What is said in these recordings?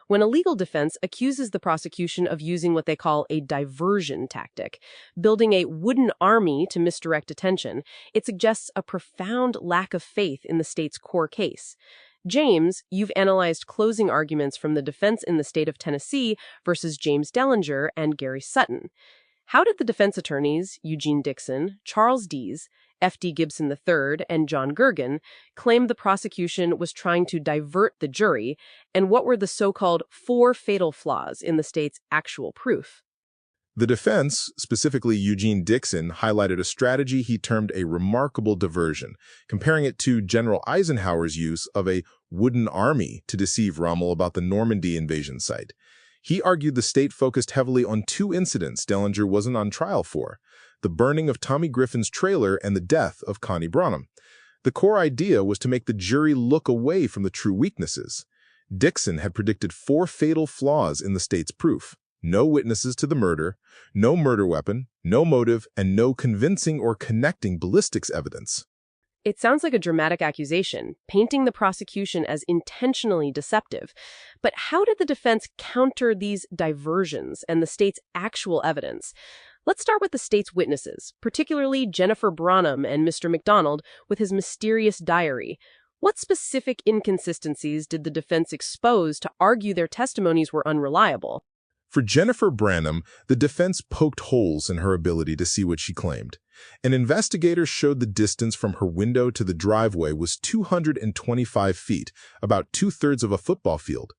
when a legal defense accuses the prosecution of using what they call a diversion tactic, building a wooden army to misdirect attention. It suggests a profound lack of faith in the state's core case. James, you've analyzed closing arguments from the defense in the state of Tennessee versus James Dellinger and Gary Sutton. How did the defense attorneys, Eugene Dixon, Charles Dees, F.D. Gibson III, and John Gergen, claim the prosecution was trying to divert the jury, and what were the so-called 4 fatal flaws in the state's actual proof? The defense, specifically Eugene Dixon, highlighted a strategy he termed a remarkable diversion, comparing it to General Eisenhower's use of a wooden army to deceive Rommel about the Normandy invasion site. He argued the state focused heavily on 2 incidents Dellinger wasn't on trial for: the burning of Tommy Griffin's trailer and the death of Connie Branham. The core idea was to make the jury look away from the true weaknesses. Dixon had predicted 4 fatal flaws in the state's proof: no witnesses to the murder, no murder weapon, no motive, and no convincing or connecting ballistics evidence. It sounds like a dramatic accusation, painting the prosecution as intentionally deceptive. But how did the defense counter these diversions and the state's actual evidence? Let's start with the state's witnesses, particularly Jennifer Branham and Mr. McDonald with his mysterious diary. What specific inconsistencies did the defense expose to argue their testimonies were unreliable? For Jennifer Branham, the defense poked holes in her ability to see what she claimed. An investigator showed the distance from her window to the driveway was 225 feet, about 2/3 of a football field.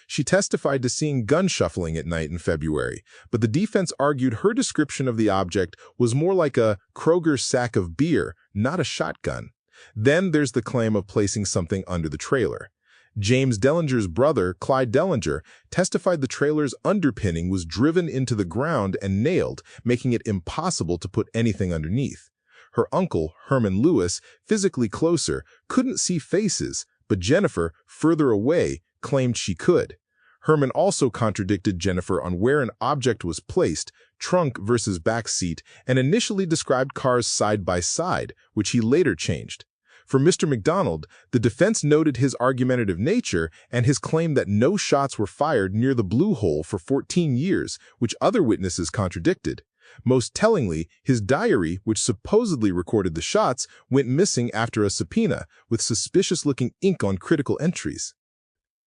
She testified to seeing gun shuffling at night in February, but the defense argued her description of the object was more like a Kroger sack of beer, not a shotgun. Then there's the claim of placing something under the trailer. James Dellinger's brother, Clyde Dellinger, testified the trailer's underpinning was driven into the ground and nailed, making it impossible to put anything underneath. Her uncle, Herman Lewis, physically closer, couldn't see faces, but Jennifer, further away, claimed she could. Herman also contradicted Jennifer on where an object was placed, trunk versus back seat, and initially described cars side by side, which he later changed. For Mr. McDonald, the defense noted his argumentative nature and his claim that no shots were fired near the Blue Hole for 14 years, which other witnesses contradicted. Most tellingly, his diary, which supposedly recorded the shots, went missing after a subpoena, with suspicious-looking ink on critical entries.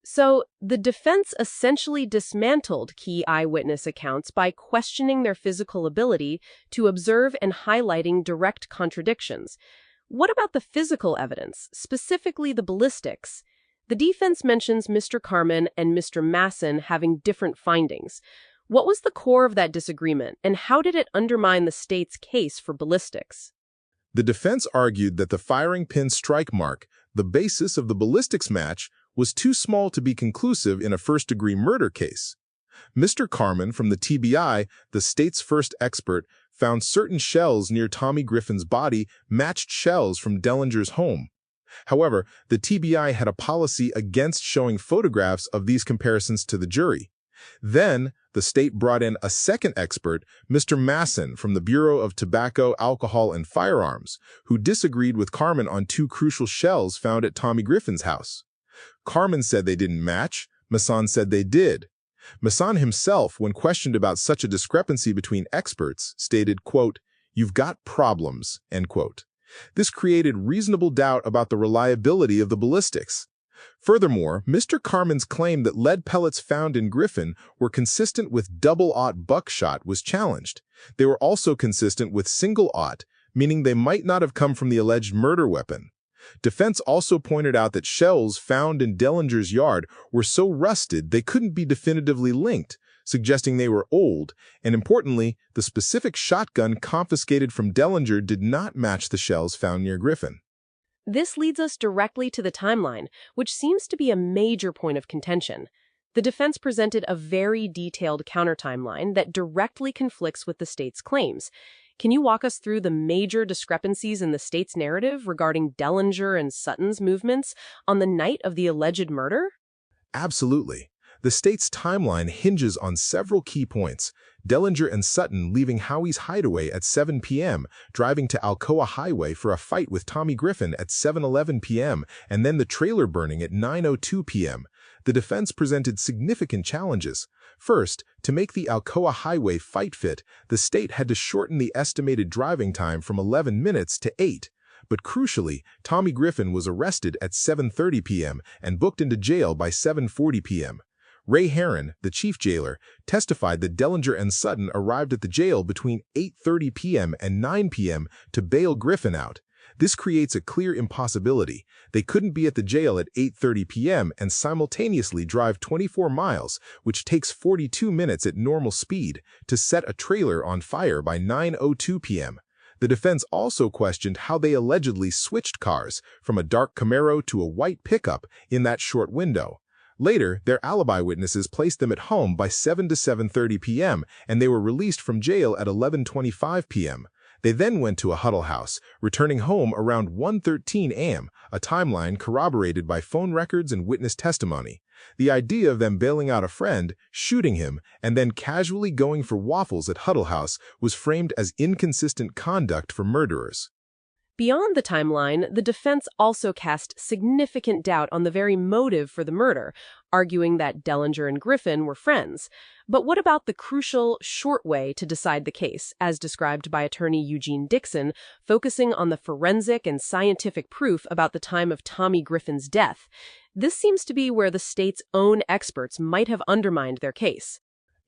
So, the defense essentially dismantled key eyewitness accounts by questioning their physical ability to observe and highlighting direct contradictions. What about the physical evidence, specifically the ballistics? The defense mentions Mr. Carman and Mr. Masson having different findings. What was the core of that disagreement, and how did it undermine the state's case for ballistics? The defense argued that the firing pin strike mark, the basis of the ballistics match, was too small to be conclusive in a first-degree murder case. Mr. Carman from the TBI, the state's first expert, found certain shells near Tommy Griffin's body matched shells from Dellinger's home. However, the TBI had a policy against showing photographs of these comparisons to the jury. Then, the state brought in a second expert, Mr. Masson from the Bureau of Tobacco, Alcohol, and Firearms, who disagreed with Carman on 2 crucial shells found at Tommy Griffin's house. Carman said they didn't match. Masson said they did. Masson himself, when questioned about such a discrepancy between experts, stated, quote, "You've got problems," end quote. This created reasonable doubt about the reliability of the ballistics. Furthermore, Mr. Carman's claim that lead pellets found in Griffin were consistent with double-aught buckshot was challenged. They were also consistent with single-aught, meaning they might not have come from the alleged murder weapon. Defense also pointed out that shells found in Dellinger's yard were so rusted they couldn't be definitively linked, suggesting they were old, and importantly, the specific shotgun confiscated from Dellinger did not match the shells found near Griffin. This leads us directly to the timeline, which seems to be a major point of contention. The defense presented a very detailed counter-timeline that directly conflicts with the state's claims. Can you walk us through the major discrepancies in the state's narrative regarding Dellinger and Sutton's movements on the night of the alleged murder? Absolutely. The state's timeline hinges on several key points. Dellinger and Sutton leaving Howie's hideaway at 7 p.m., driving to Alcoa Highway for a fight with Tommy Griffin at 7:11 p.m., and then the trailer burning at 9:02 p.m. The defense presented significant challenges. First, to make the Alcoa Highway fight fit, the state had to shorten the estimated driving time from 11 minutes to 8. But crucially, Tommy Griffin was arrested at 7:30 p.m. and booked into jail by 7:40 p.m. Ray Herron, the chief jailer, testified that Dellinger and Sutton arrived at the jail between 8:30 p.m. and 9 p.m. to bail Griffin out. This creates a clear impossibility. They couldn't be at the jail at 8:30 p.m. and simultaneously drive 24 miles, which takes 42 minutes at normal speed, to set a trailer on fire by 9:02 p.m. The defense also questioned how they allegedly switched cars from a dark Camaro to a white pickup in that short window. Later, their alibi witnesses placed them at home by 7 to 7:30 p.m., and they were released from jail at 11:25 p.m. They then went to a huddle house, returning home around 1:13 a.m., a timeline corroborated by phone records and witness testimony. The idea of them bailing out a friend, shooting him, and then casually going for waffles at Huddle House was framed as inconsistent conduct for murderers. Beyond the timeline, the defense also cast significant doubt on the very motive for the murder, arguing that Dellinger and Griffin were friends. But what about the crucial, short way to decide the case, as described by attorney Eugene Dixon, focusing on the forensic and scientific proof about the time of Tommy Griffin's death? This seems to be where the state's own experts might have undermined their case.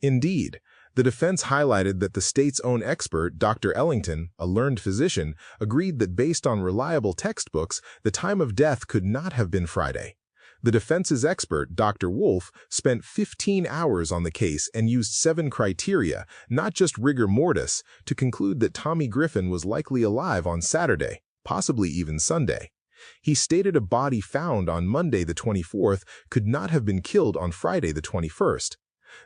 Indeed, the defense highlighted that the state's own expert, Dr. Ellington, a learned physician, agreed that based on reliable textbooks, the time of death could not have been Friday. The defense's expert, Dr. Wolf, spent 15 hours on the case and used 7 criteria, not just rigor mortis, to conclude that Tommy Griffin was likely alive on Saturday, possibly even Sunday. He stated a body found on Monday the 24th could not have been killed on Friday the 21st.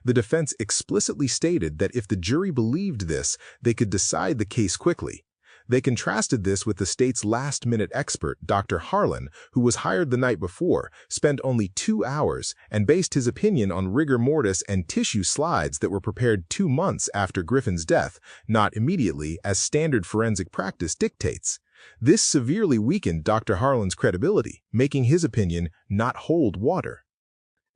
The defense explicitly stated that if the jury believed this, they could decide the case quickly. They contrasted this with the state's last-minute expert, Dr. Harlan, who was hired the night before, spent only 2 hours, and based his opinion on rigor mortis and tissue slides that were prepared 2 months after Griffin's death, not immediately, as standard forensic practice dictates. This severely weakened Dr. Harlan's credibility, making his opinion not hold water.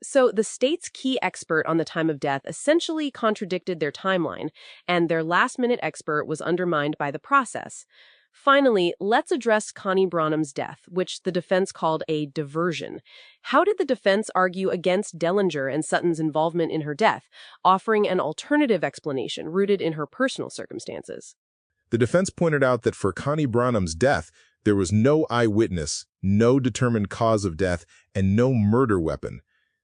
So the state's key expert on the time of death essentially contradicted their timeline, and their last-minute expert was undermined by the process. Finally, let's address Connie Branham's death, which the defense called a diversion. How did the defense argue against Dellinger and Sutton's involvement in her death, offering an alternative explanation rooted in her personal circumstances? The defense pointed out that for Connie Branham's death, there was no eyewitness, no determined cause of death, and no murder weapon.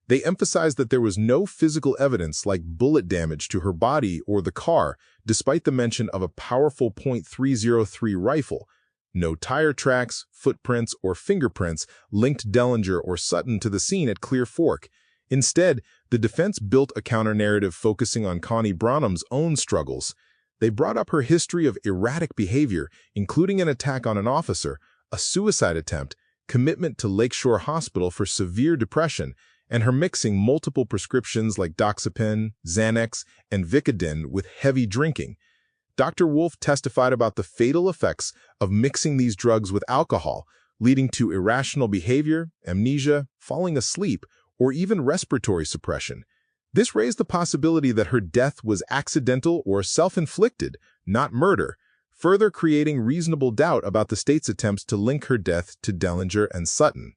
They emphasized that there was no physical evidence like bullet damage to her body or the car, despite the mention of a powerful .303 rifle. No tire tracks, footprints, or fingerprints linked Dellinger or Sutton to the scene at Clear Fork. Instead, the defense built a counter-narrative focusing on Connie Branham's own struggles. They brought up her history of erratic behavior, including an attack on an officer, a suicide attempt, commitment to Lakeshore Hospital for severe depression, and her mixing multiple prescriptions like Doxepin, Xanax, and Vicodin with heavy drinking. Dr. Wolf testified about the fatal effects of mixing these drugs with alcohol, leading to irrational behavior, amnesia, falling asleep, or even respiratory suppression. This raised the possibility that her death was accidental or self-inflicted, not murder, further creating reasonable doubt about the state's attempts to link her death to Dellinger and Sutton.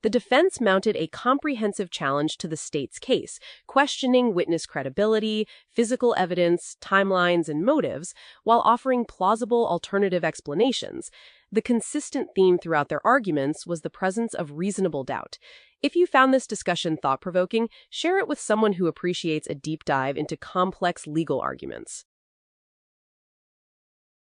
The defense mounted a comprehensive challenge to the state's case, questioning witness credibility, physical evidence, timelines, and motives, while offering plausible alternative explanations. The consistent theme throughout their arguments was the presence of reasonable doubt. If you found this discussion thought-provoking, share it with someone who appreciates a deep dive into complex legal arguments.